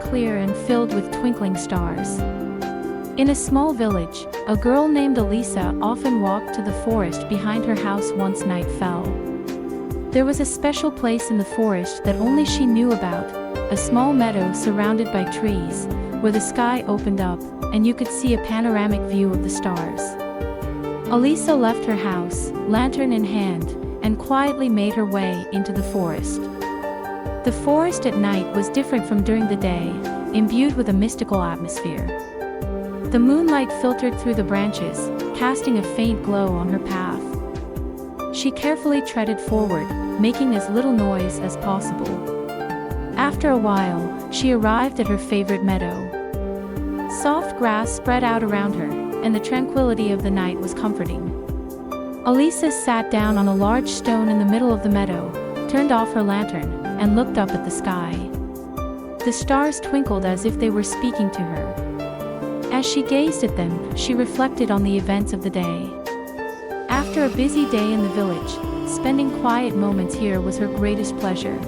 clear and filled with twinkling stars. In a small village, a girl named Elisa often walked to the forest behind her house once night fell. There was a special place in the forest that only she knew about, a small meadow surrounded by trees, where the sky opened up, and you could see a panoramic view of the stars. Elisa left her house, lantern in hand, and quietly made her way into the forest. The forest at night was different from during the day, imbued with a mystical atmosphere. The moonlight filtered through the branches, casting a faint glow on her path. She carefully treaded forward, making as little noise as possible. After a while, she arrived at her favorite meadow. Soft grass spread out around her, and the tranquility of the night was comforting. Elisa sat down on a large stone in the middle of the meadow, turned off her lantern, and looked up at the sky. The stars twinkled as if they were speaking to her. As she gazed at them, she reflected on the events of the day. After a busy day in the village, spending quiet moments here was her greatest pleasure.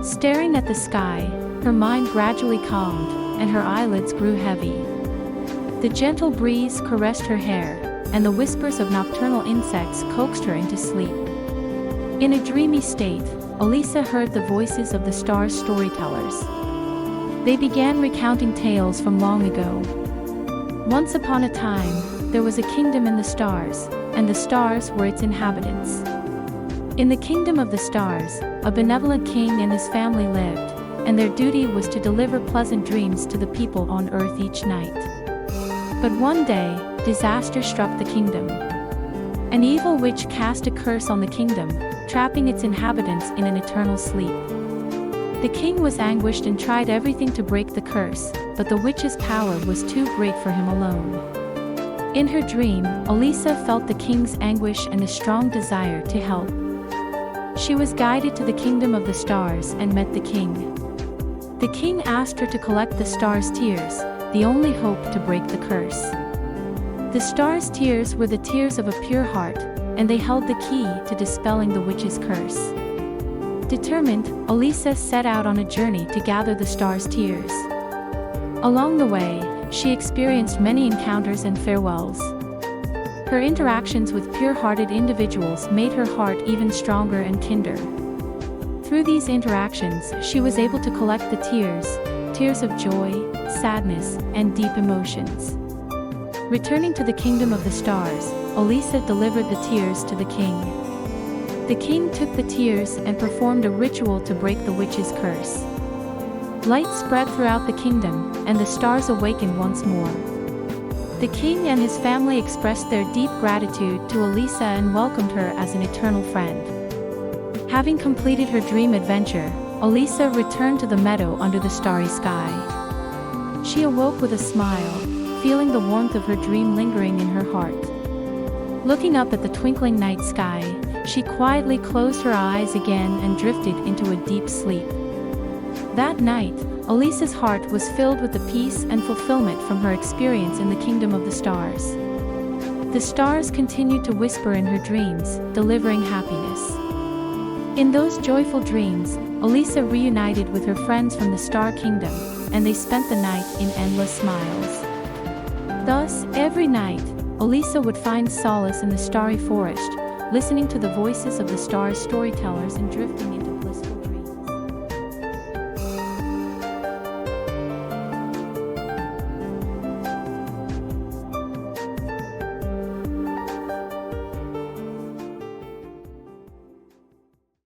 Staring at the sky, her mind gradually calmed, and her eyelids grew heavy. The gentle breeze caressed her hair, and the whispers of nocturnal insects coaxed her into sleep. In a dreamy state, Elisa heard the voices of the stars' storytellers. They began recounting tales from long ago. Once upon a time, there was a kingdom in the stars, and the stars were its inhabitants. In the kingdom of the stars, a benevolent king and his family lived, and their duty was to deliver pleasant dreams to the people on earth each night. But one day, disaster struck the kingdom. An evil witch cast a curse on the kingdom, trapping its inhabitants in an eternal sleep. The king was anguished and tried everything to break the curse, but the witch's power was too great for him alone. In her dream, Elisa felt the king's anguish and a strong desire to help. She was guided to the kingdom of the stars and met the king. The king asked her to collect the stars' tears, the only hope to break the curse. The stars' tears were the tears of a pure heart, and they held the key to dispelling the witch's curse. Determined, Elisa set out on a journey to gather the stars' tears. Along the way, she experienced many encounters and farewells. Her interactions with pure-hearted individuals made her heart even stronger and kinder. Through these interactions, she was able to collect the tears of joy, sadness, and deep emotions. Returning to the kingdom of the stars, Elisa delivered the tears to the king. The king took the tears and performed a ritual to break the witch's curse. Light spread throughout the kingdom, and the stars awakened once more. The king and his family expressed their deep gratitude to Elisa and welcomed her as an eternal friend. Having completed her dream adventure, Elisa returned to the meadow under the starry sky. She awoke with a smile, feeling the warmth of her dream lingering in her heart. Looking up at the twinkling night sky, she quietly closed her eyes again and drifted into a deep sleep. That night, Elisa's heart was filled with the peace and fulfillment from her experience in the kingdom of the stars. The stars continued to whisper in her dreams, delivering happiness. In those joyful dreams, Elisa reunited with her friends from the Star Kingdom, and they spent the night in endless smiles. Thus, every night, Elisa would find solace in the starry forest, listening to the voices of the stars' storytellers and drifting into